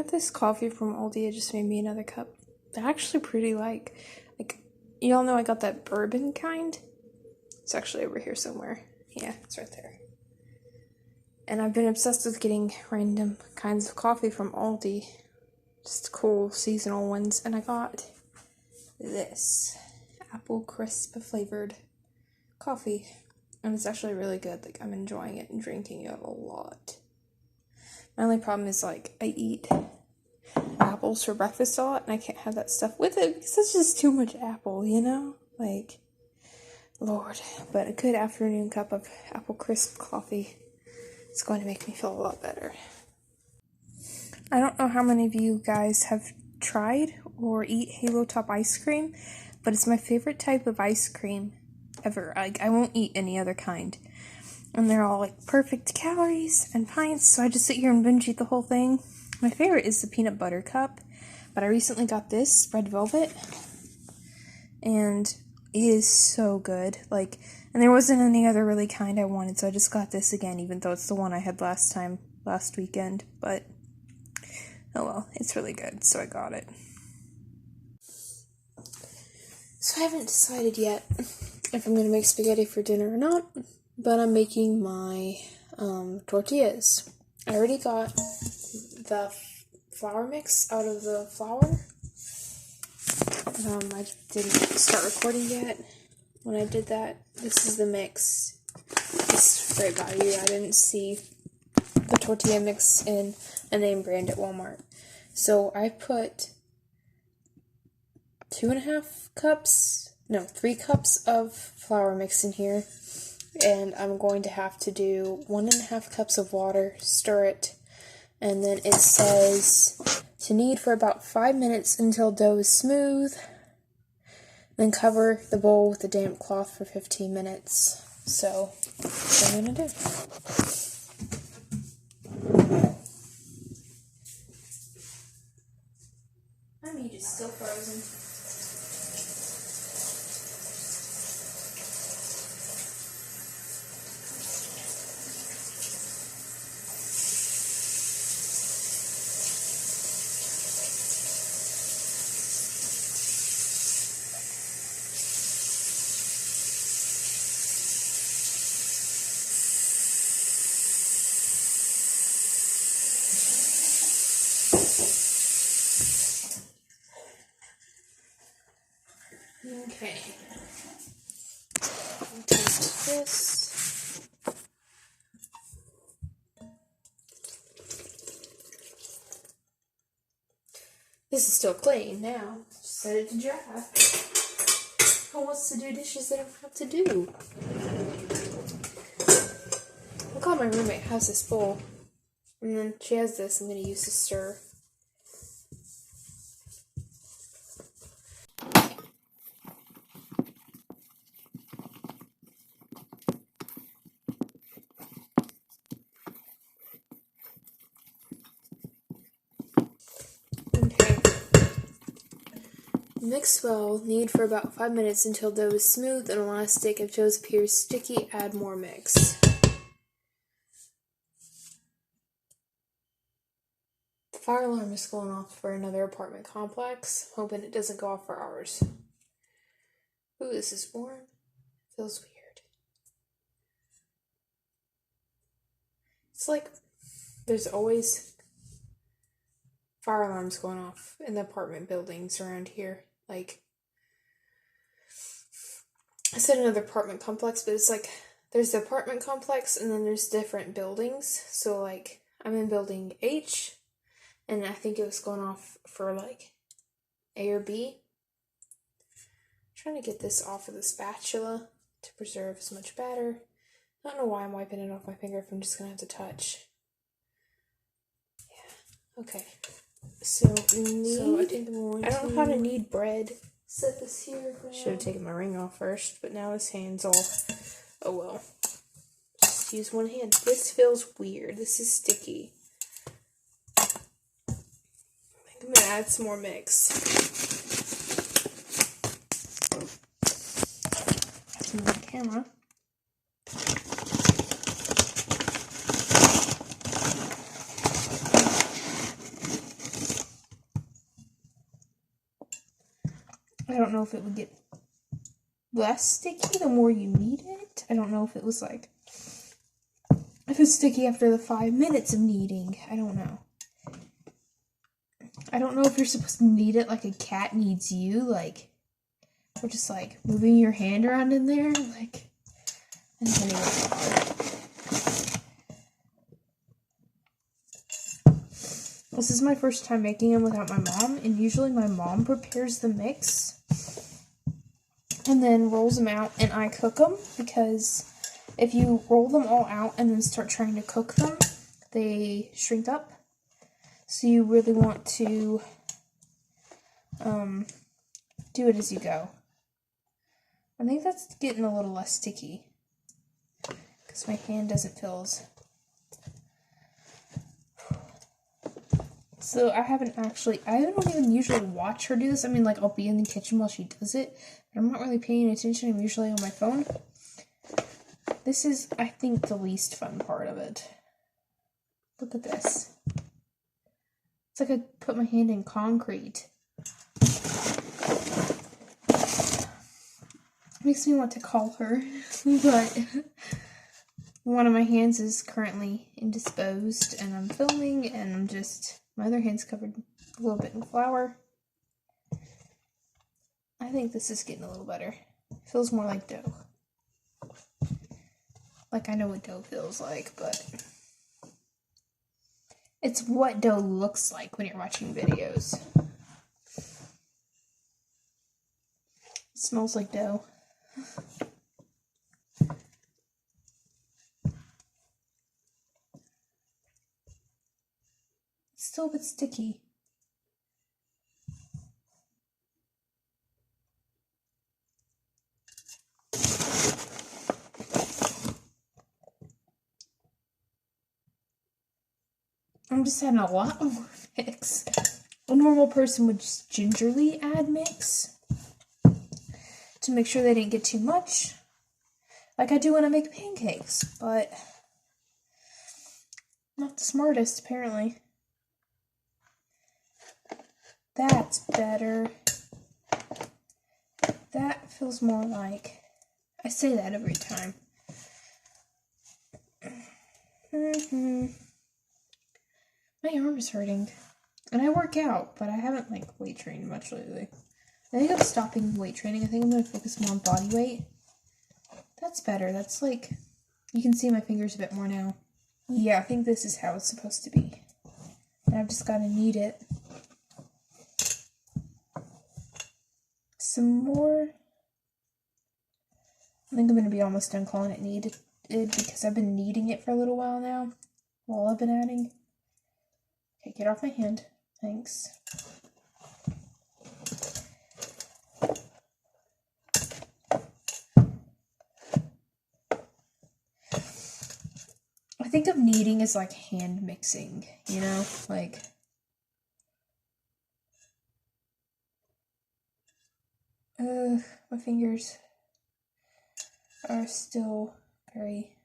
got this coffee from Aldi. It just made me another cup. They're actually pretty like, y'all know I got that bourbon kind? It's actually over here somewhere. Yeah, it's right there. And I've been obsessed with getting random kinds of coffee from Aldi. Just cool seasonal ones. And I got this apple crisp flavored coffee. And it's actually really good. Like, I'm enjoying it and drinking it a lot. My only problem is, like, I eat apples for breakfast a lot, and I can't have that stuff with it because it's just too much apple, you know? Like, Lord. But a good afternoon cup of apple crisp coffee is going to make me feel a lot better. I don't know how many of you guys have tried or eat Halo Top ice cream, but it's my favorite type of ice cream ever. Like, I won't eat any other kind. And they're all, like, perfect calories and pints, so I just sit here and binge eat the whole thing. My favorite is the peanut butter cup, but I recently got this, red velvet, and it is so good. Like, and there wasn't any other really kind I wanted, so I just got this again, even though it's the one I had last weekend, but oh well, it's really good, so I got it. So I haven't decided yet if I'm going to make spaghetti for dinner or not, but I'm making my tortillas. I already got the flour mix out of the flour. I didn't start recording yet when I did that. This is the mix. It's great value. I didn't see the tortilla mix in a name brand at Walmart. So I put 3 cups of flour mix in here. And I'm going to have to do 1.5 cups of water, stir it, and then it says to knead for about 5 minutes until dough is smooth, then cover the bowl with a damp cloth for 15 minutes. So, that's what I'm going to do. My meat is still frozen. Okay. Taste this. This is still clean now. Just set it to dry. Who wants to do dishes they don't have to do? I'm glad my roommate has this bowl. And then she has this I'm going to use to stir. Okay. Mix well, knead for about 5 minutes until dough is smooth and elastic. If dough appears sticky, add more mix. The fire alarm is going off for another apartment complex. Hoping it doesn't go off for ours. Ooh, this is warm. Feels weird. It's like there's always fire alarms going off in the apartment buildings around here. Like, I said another apartment complex, but it's like there's the apartment complex and then there's different buildings. So, like, I'm in building H, and I think it was going off for, like, A or B. I'm trying to get this off of the spatula to preserve as much batter. I don't know why I'm wiping it off my finger if I'm just going to have to touch. Yeah, okay. So I don't know how to knead bread. Set this here. Should have taken my ring off first, but now this hand's all. Oh well. Just use one hand. This feels weird. This is sticky. I think I'm gonna add some more mix. On the camera. don't know if it would get less sticky the more you knead it. I don't know if it was like, if it's sticky after the 5 minutes of kneading. I don't know. I don't know if you're supposed to knead it like a cat needs you, like, or just like moving your hand around in there, like, anyway. This is my first time making them without my mom, and usually my mom prepares the mix and then rolls them out, and I cook them, because if you roll them all out and then start trying to cook them, they shrink up. So you really want to do it as you go. I think that's getting a little less sticky, because my hand doesn't feel as... So I don't even usually watch her do this. I mean, like, I'll be in the kitchen while she does it, but I'm not really paying attention. I'm usually on my phone. This is, I think, the least fun part of it. Look at this. It's like I put my hand in concrete. Makes me want to call her, but one of my hands is currently indisposed, and I'm filming, and I'm just... My other hand's covered a little bit in flour. I think this is getting a little better. It feels more like dough. Like, I know what dough feels like, but it's what dough looks like when you're watching videos. It smells like dough. It's still a bit sticky. I'm just adding a lot more mix. A normal person would just gingerly add mix to make sure they didn't get too much, like I do when I make pancakes, but I'm not the smartest, apparently. That's better. That feels more like... I say that every time. My arm is hurting. And I work out, but I haven't, like, weight trained much lately. I think I'm stopping weight training. I think I'm going to focus more on body weight. That's better. That's, like... You can see my fingers a bit more now. Yeah, I think this is how it's supposed to be. And I've just got to knead it. Some more. I think I'm going to be almost done calling it kneaded because I've been kneading it for a little while now while I've been adding. Okay, get off my hand. Thanks. I think of kneading as like hand mixing, you know? Like... my fingers are still very...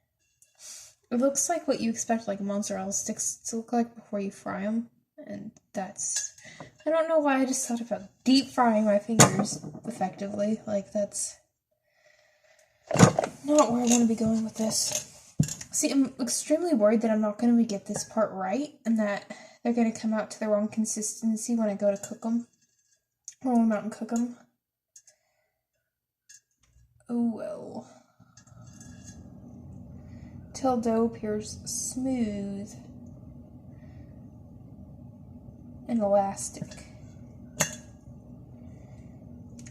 It looks like what you expect like mozzarella sticks to look like before you fry them. And that's... I don't know why I just thought about deep frying my fingers effectively. Like, that's not where I want to be going with this. See, I'm extremely worried that I'm not going to get this part right and that they're going to come out to the wrong consistency when I go to cook them. Roll them out and cook them. Oh well. Till dough appears smooth and elastic.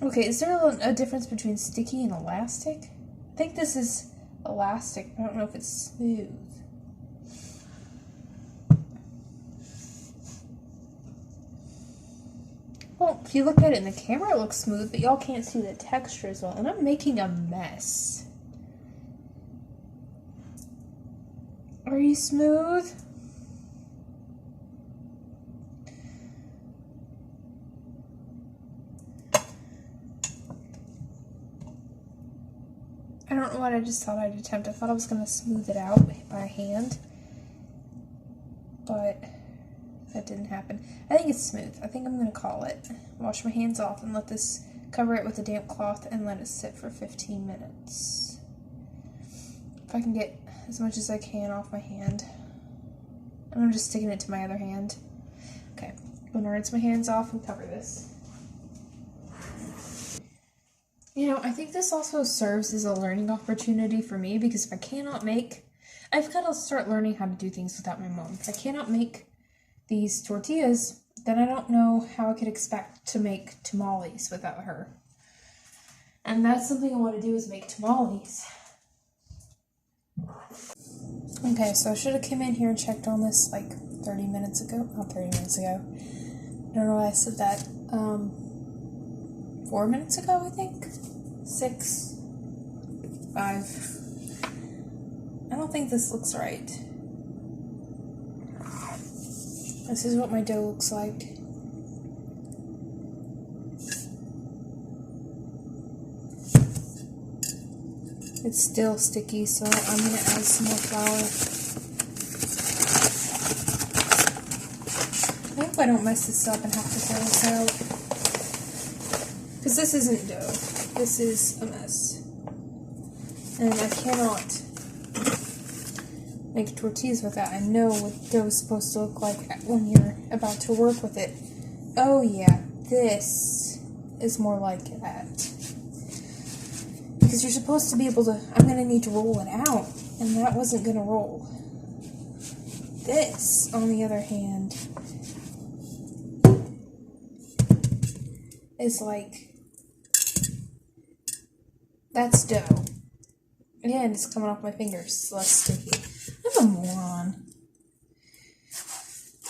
Okay, is there a difference between sticky and elastic? I think this is elastic, but I don't know if it's smooth. Well, if you look at it in the camera, it looks smooth, but y'all can't see the texture as well. And I'm making a mess. Are you smooth? I don't know what I just thought I'd attempt. I thought I was going to smooth it out by hand. But that didn't happen. I think it's smooth. I think I'm going to call it. Wash my hands off and let this cover it with a damp cloth, and let it sit for 15 minutes. If I can get as much as I can off my hand. And I'm just sticking it to my other hand. Okay, I'm gonna rinse my hands off and cover this. You know, I think this also serves as a learning opportunity for me, because if I cannot make, I've got to start learning how to do things without my mom. If I cannot make these tortillas, then I don't know how I could expect to make tamales without her. And that's something I want to do, is make tamales. Okay, so I should have come in here and checked on this like 30 minutes ago. Not 30 minutes ago. I don't know why I said that. 4 minutes ago, I think. 6, 5. I don't think this looks right. This is what my dough looks like. It's still sticky, so I'm going to add some more flour. I hope I don't mess this up and have to throw this out. Because this isn't dough. This is a mess. And I cannot make tortillas with that. I know what dough is supposed to look like when you're about to work with it. Oh yeah, this is more like that. Because you're supposed to be able to, I'm going to need to roll it out, and that wasn't going to roll. This, on the other hand, is like, that's dough. Again, it's coming off my fingers, it's less sticky. I'm a moron.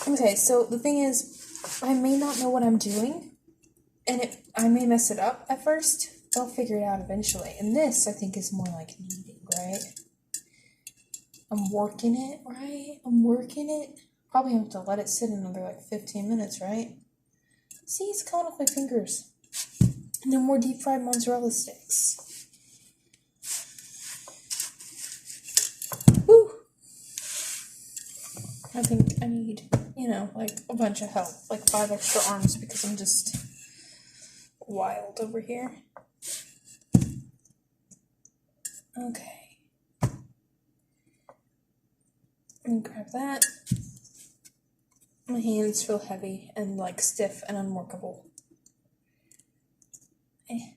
Okay, so the thing is, I may not know what I'm doing, and I may mess it up at first. I'll figure it out eventually. And this, I think, is more like kneading, right? I'm working it, right? I'm working it. Probably have to let it sit another like 15 minutes, right? See, it's coming off my fingers. No more deep fried mozzarella sticks. Woo! I think I need, you know, like a bunch of help. Like 5 extra arms, because I'm just wild over here. Okay. Let me grab that. My hands feel heavy and like stiff and unworkable. Okay.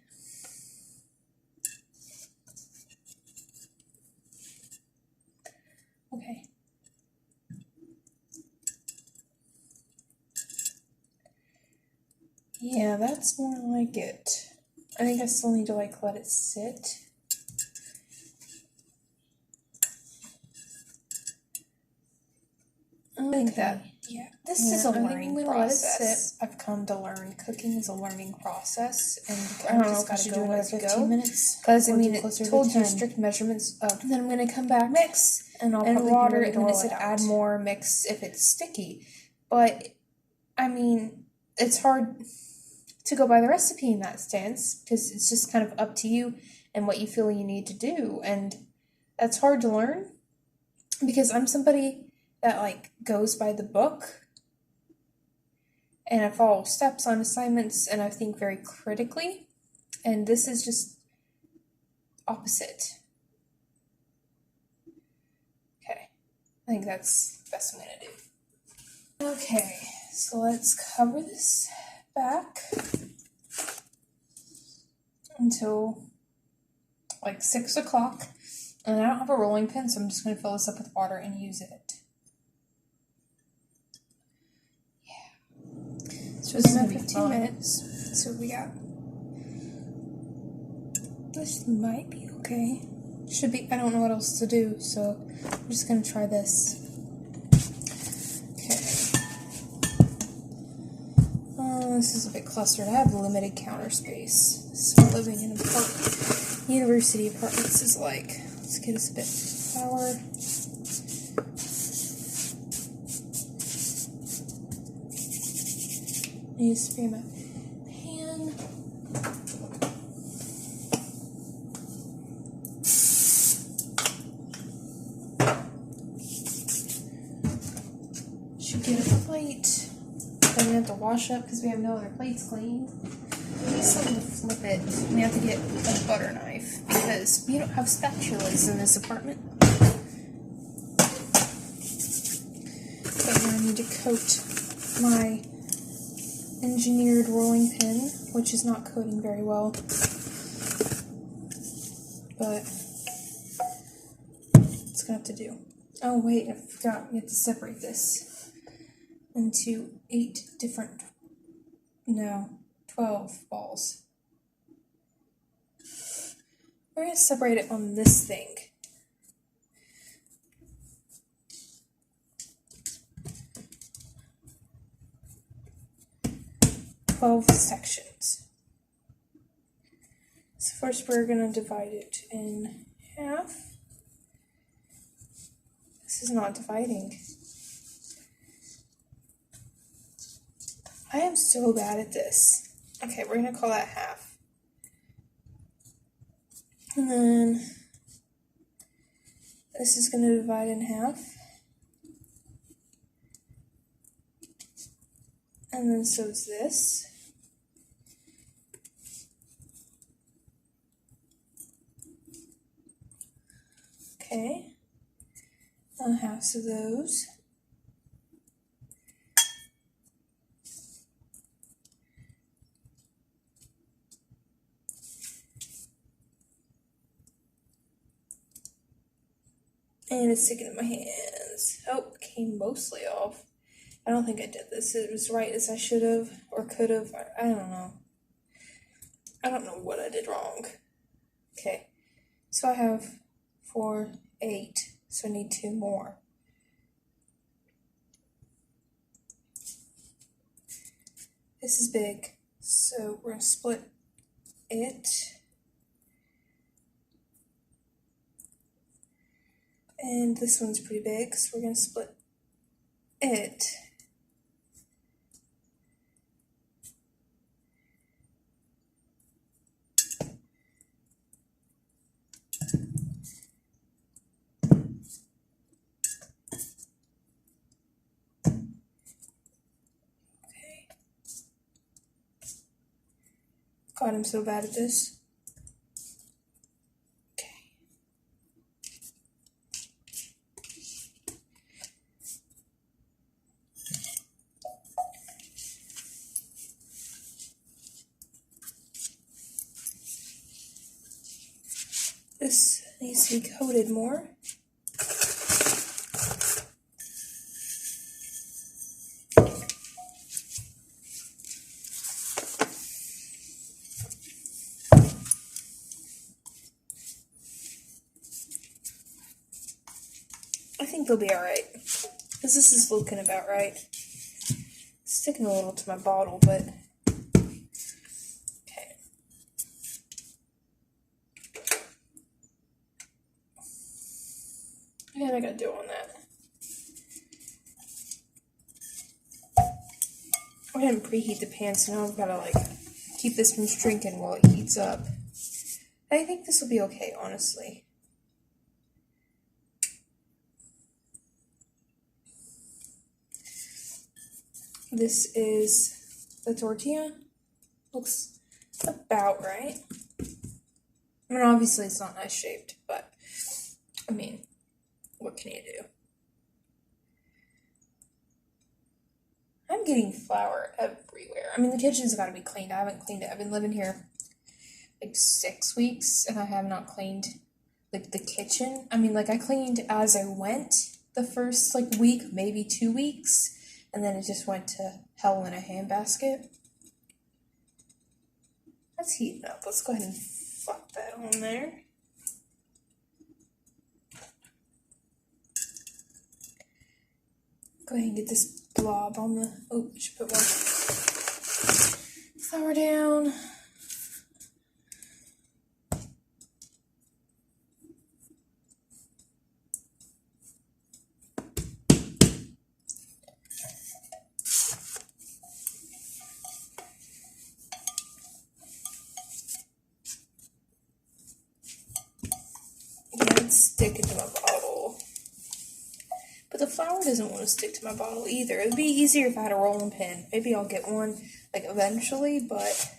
Yeah, that's more like it. I think I still need to like let it sit. I think that, this is a learning process. I've come to learn cooking is a learning process, and I don't know if I should do another 15 minutes. Because I mean, it told you strict measurements of. Then I'm gonna come back, mix, and I'll probably water, and then it said add more, mix if it's sticky. But I mean, it's hard to go by the recipe in that stance, because it's just kind of up to you and what you feel you need to do, and that's hard to learn, because I'm somebody that like goes by the book, and I follow steps on assignments, and I think very critically, and this is just opposite. Okay, I think that's the best I'm gonna do. Okay, so let's cover this back until like 6 o'clock, and I don't have a rolling pin, so I'm just gonna fill this up with water and use it. So it's been 15 minutes. So we got. This might be okay. Should be. I don't know what else to do, so I'm just gonna try this. Okay. This is a bit clustered. I have limited counter space. So living in university apartments is like. Let's get us a bit of flour. I need to spray my pan. Should get a plate. Then we have to wash up because we have no other plates clean. So also going to flip it. We have to get a butter knife because we don't have spatulas in this apartment. But I'm going to need to coat my engineered rolling pin, which is not coating very well. But it's going to have to do. Oh wait, I forgot. We have to separate this into 12 balls. We're going to separate it on this thing. Sections. So first we're going to divide it in half. This is not dividing. I am so bad at this. Okay, we're going to call that half. And then this is going to divide in half. And then so is this. Okay. Now halves of those. And it's sticking in my hands. Oh, it came mostly off. I don't think I did this as right as I should have or could have. I don't know. I don't know what I did wrong. Okay. So I have 4, 8. So I need 2 more. This is big. So we're going to split it. And this one's pretty big, so we're going to split it. Okay. God, I'm so bad at this. This needs to be coated more. I think they'll be alright. Because this is looking about right. It's sticking a little to my bottle, but okay. And I gotta do on that. I didn't preheat the pan, so now I've gotta keep this from shrinking while it heats up. I think this will be okay, honestly. This is the tortilla. Looks about right. I mean, obviously it's not nice shaped, but I mean, what can you do? I'm getting flour everywhere. I mean, the kitchen's got to be cleaned. I haven't cleaned it. I've been living here 6 weeks, and I have not cleaned the kitchen. I mean, I cleaned as I went the first week, maybe 2 weeks, and then it just went to hell in a handbasket. That's heating up. Let's go ahead and flop that on there. Go ahead and get this blob on the, I should put more flour down. Yeah, it's sticking to my bottle. But the flour doesn't want to stick to my bottle either. It would be easier if I had a rolling pin. Maybe I'll get one, eventually, but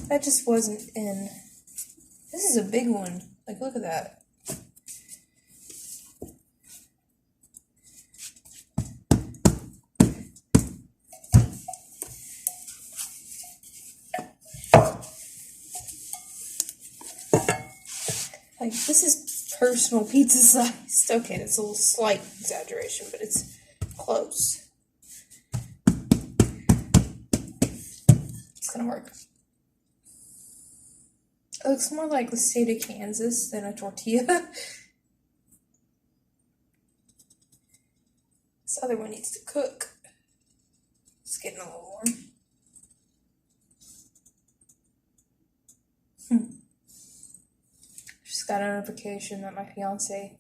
That just wasn't in. This is a big one. Like, look at that. Like, this is personal pizza sized. Okay, that's a little slight exaggeration, but it's close. It's gonna work. It looks more like the state of Kansas than a tortilla. This other one needs to cook. It's getting a little warm. Just got a notification that my fiance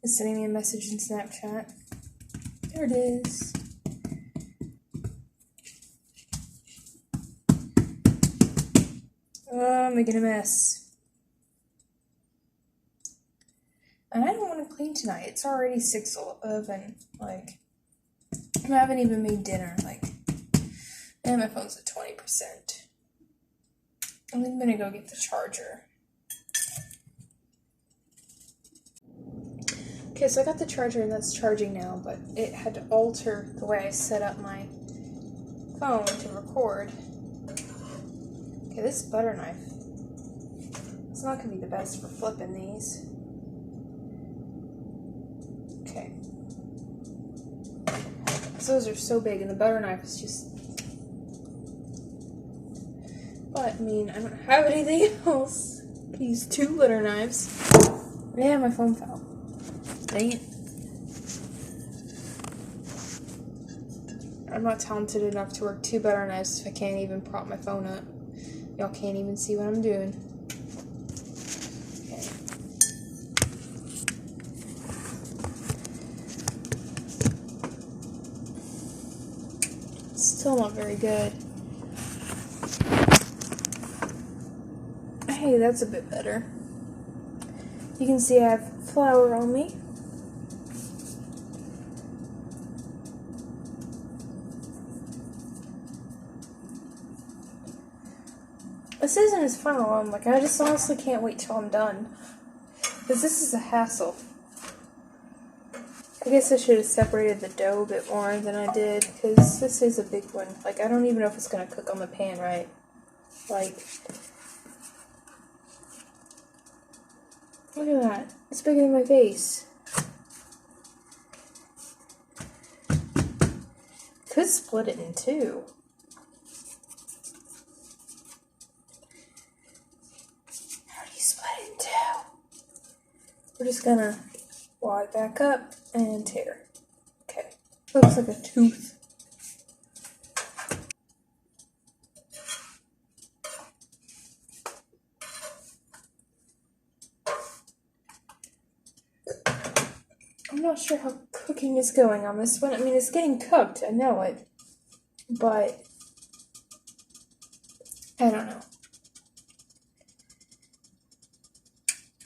is sending me a message in Snapchat. There it is. Oh, I'm making a mess. And I don't want to clean tonight. It's already 6:11. Like, I haven't even made dinner. Like, and my phone's at 20%. I'm gonna go get the charger. Okay, so I got the charger and that's charging now, but it had to alter the way I set up my phone to record. Okay, this butter knife, it's not going to be the best for flipping these. Okay. Those are so big and the butter knife is just... But, I mean, I don't have anything else. I can use 2 butter knives. Yeah, my phone fell. Dang it. I'm not talented enough to work 2 butter knives if I can't even prop my phone up. Y'all can't even see what I'm doing. Okay. Still not very good. Hey, that's a bit better. You can see I have flour on me. This isn't as fun alone. Like, I just honestly can't wait till I'm done. Because this is a hassle. I guess I should have separated the dough a bit more than I did. Because this is a big one. Like, I don't even know if it's going to cook on the pan right. Like, look at that. It's bigger than my face. Could split it in 2. We're just gonna wad it back up and tear. Okay. Looks like a tooth. I'm not sure how cooking is going on this one. I mean, it's getting cooked. I know it. But I don't know.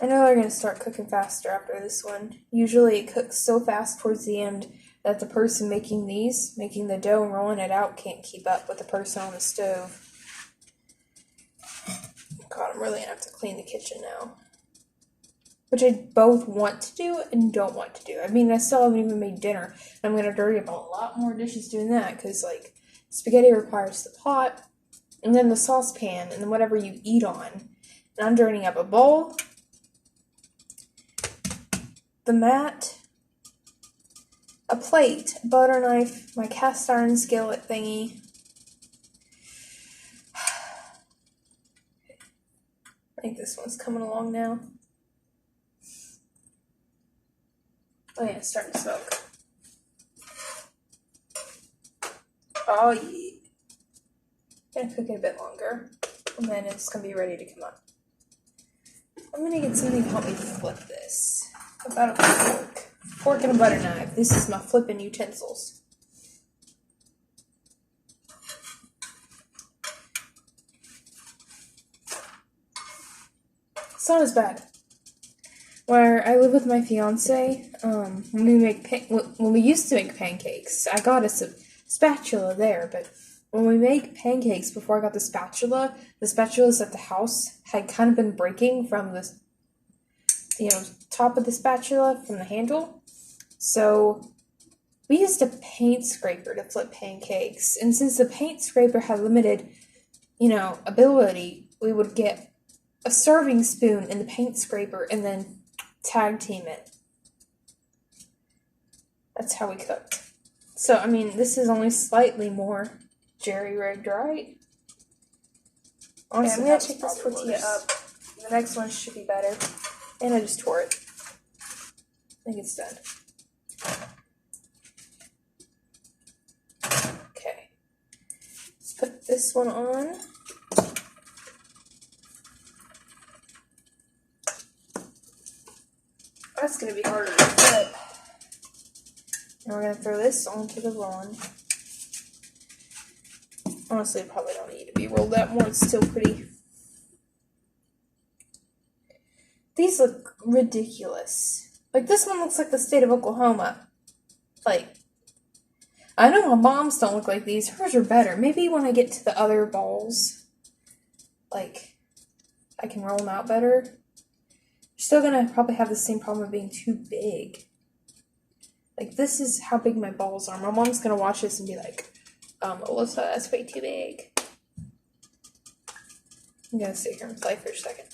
I know they're going to start cooking faster after this one. Usually it cooks so fast towards the end that the person making the dough and rolling it out, can't keep up with the person on the stove. God, I'm really going to have to clean the kitchen now. Which I both want to do and don't want to do. I mean, I still haven't even made dinner. I'm going to dirty up a lot more dishes doing that because, like, spaghetti requires the pot and then the saucepan and then whatever you eat on. And I'm dirtying up a bowl, the mat, a plate, a butter knife, my cast iron skillet thingy. I think this one's coming along now. Oh yeah, it's starting to smoke. Oh yeah. Gonna cook it a bit longer, and then it's gonna be ready to come up. I'm gonna get something to help me flip this. About a fork. Fork and a butter knife. This is my flipping utensils. It's not as bad. Where I live with my fiance, when we used to make pancakes, I got us a spatula there, but when we make pancakes before I got the spatulas at the house had kind of been breaking from the, top of the spatula from the handle. So we used a paint scraper to flip pancakes. And since the paint scraper had limited, ability, we would get a serving spoon in the paint scraper and then tag team it. That's how we cooked. So, this is only slightly more jerry-rigged, right? Honestly, I'm going to take this tortilla up. The next one should be better. And I just tore it. I think it's done. Okay. Let's put this one on. That's going to be harder to flip. And we're going to throw this onto the lawn. Honestly, it probably don't need to be rolled out more. It's still pretty. These look ridiculous. Like, this one looks like the state of Oklahoma. Like, I know my mom's don't look like these. Hers are better. Maybe when I get to the other balls, like, I can roll them out better. You're still going to probably have the same problem of being too big. Like, this is how big my balls are. My mom's going to watch this and be like, Alyssa, that's way too big. I'm going to sit here and play for a second.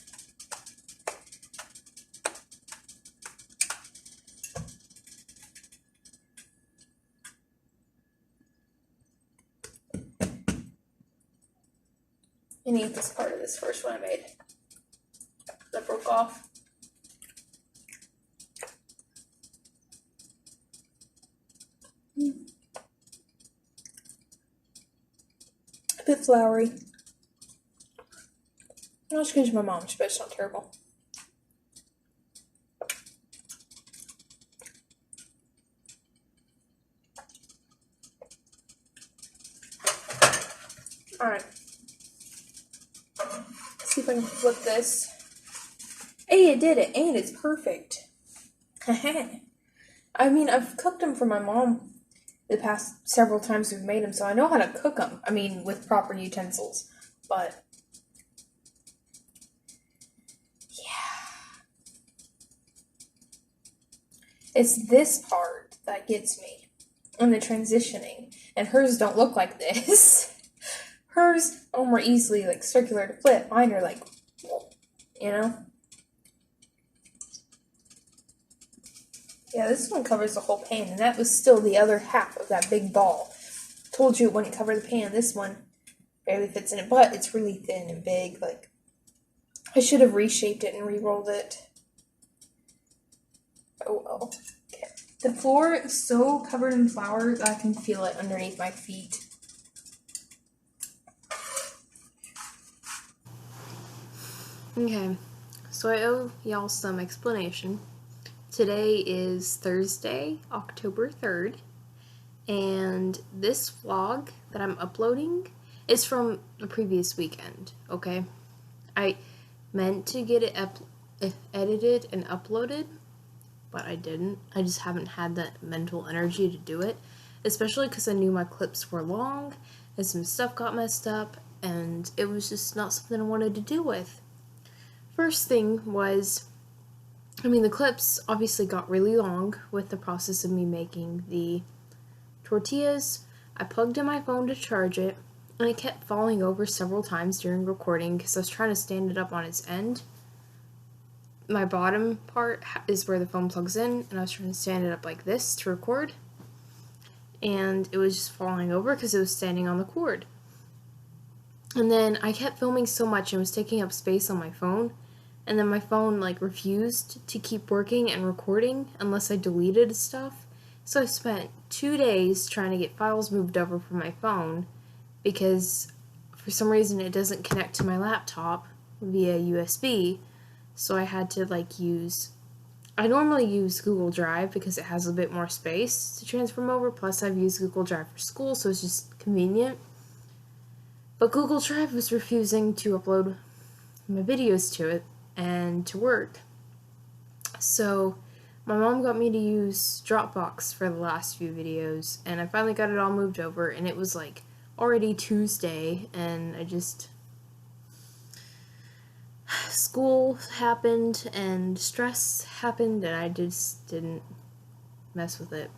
And eat this part of this first one I made. That broke off. A bit floury. Not as good as my mom's, but it's not terrible. Alright. See if I can flip this. Hey, it did it, and it's perfect. I've cooked them for my mom the past several times we've made them, so I know how to cook them. With proper utensils. But, yeah. It's this part that gets me. And the transitioning. And hers don't look like this. Hers are more easily, circular to flip. Mine are, Yeah, this one covers the whole pan, and that was still the other half of that big ball. Told you it wouldn't cover the pan. This one barely fits in it, but it's really thin and big. I should have reshaped it and re-rolled it. Oh well. Okay. The floor is so covered in flour that I can feel it underneath my feet. Okay, so I owe y'all some explanation. Today is Thursday, October 3rd, and this vlog that I'm uploading is from the previous weekend, okay? I meant to get it edited and uploaded, but I didn't. I just haven't had that mental energy to do it, especially because I knew my clips were long, and some stuff got messed up, and it was just not something I wanted to deal with. First thing was, the clips obviously got really long with the process of me making the tortillas. I plugged in my phone to charge it, and it kept falling over several times during recording because I was trying to stand it up on its end. My bottom part is where the phone plugs in, and I was trying to stand it up like this to record, and it was just falling over because it was standing on the cord. And then I kept filming so much and was taking up space on my phone, and then my phone refused to keep working and recording unless I deleted stuff. So I spent 2 days trying to get files moved over from my phone because for some reason it doesn't connect to my laptop via USB. So I had to I normally use Google Drive because it has a bit more space to transfer them over, plus I've used Google Drive for school, so it's just convenient. But Google Drive was refusing to upload my videos to it and to work. So my mom got me to use Dropbox for the last few videos, and I finally got it all moved over, and it was already Tuesday, and school happened and stress happened, and I just didn't mess with it.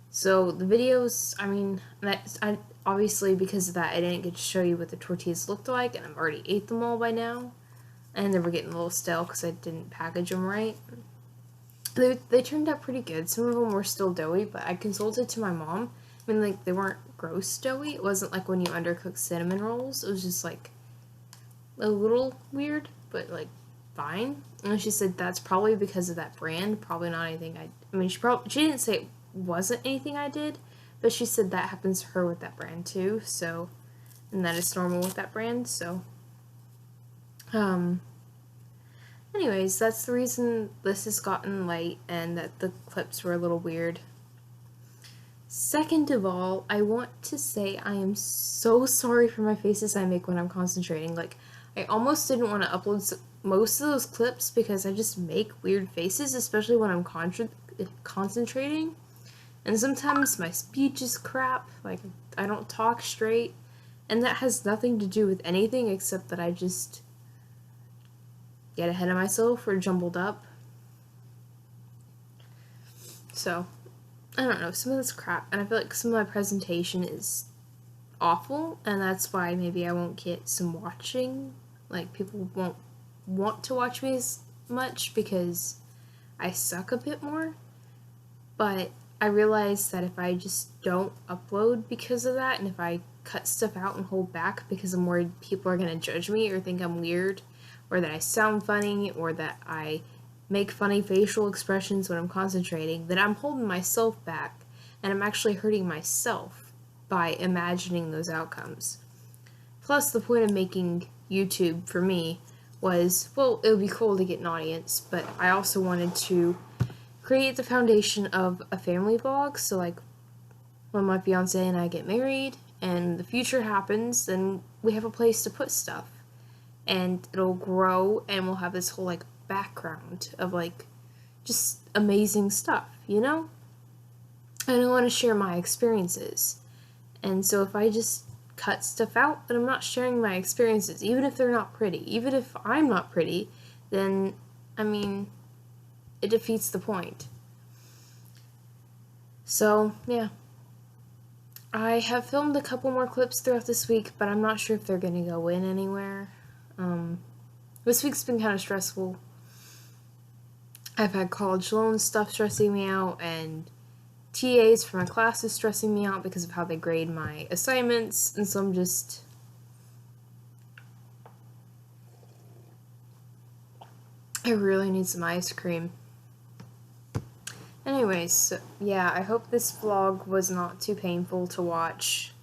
So the videos, I obviously, because of that, I didn't get to show you what the tortillas looked like, and I've already ate them all by now, and they were getting a little stale because I didn't package them right. They turned out pretty good. Some of them were still doughy, but I consulted to my mom. They weren't gross doughy. It wasn't like when you undercook cinnamon rolls. It was just like a little weird, but like fine. And she said that's probably because of that brand. Probably not anything she didn't say it wasn't anything I did, but she said that happens to her with that brand too. So, and that is normal with that brand. So, anyways, that's the reason this has gotten late and that the clips were a little weird. Second of all, I want to say I am so sorry for my faces I make when I'm concentrating. Like, I almost didn't want to upload most of those clips because I just make weird faces, especially when I'm concentrating. And sometimes my speech is crap, like I don't talk straight, and that has nothing to do with anything except that I just get ahead of myself or jumbled up. So, I don't know, some of this crap, and I feel like some of my presentation is awful, and that's why maybe I won't get some watching. Like, people won't want to watch me as much because I suck a bit more. But I realize that if I just don't upload because of that, and if I cut stuff out and hold back because I'm worried people are going to judge me or think I'm weird, or that I sound funny, or that I make funny facial expressions when I'm concentrating, then I'm holding myself back, and I'm actually hurting myself by imagining those outcomes. Plus, the point of making YouTube for me was, well, it would be cool to get an audience, but I also wanted to create the foundation of a family vlog. So, like, when my fiance and I get married and the future happens, then we have a place to put stuff. And it'll grow, and we'll have this whole, like, background of, like, just amazing stuff, you know? And I want to share my experiences. And so if I just cut stuff out, then I'm not sharing my experiences, even if they're not pretty. Even if I'm not pretty, then, it defeats the point. So, yeah. I have filmed a couple more clips throughout this week, but I'm not sure if they're going to go in anywhere. This week's been kind of stressful. I've had college loan stuff stressing me out, and TAs for my classes stressing me out because of how they grade my assignments, and so I really need some ice cream. Anyways, so, yeah, I hope this vlog was not too painful to watch,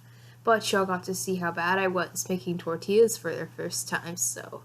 but y'all got to see how bad I was making tortillas for their first time, so,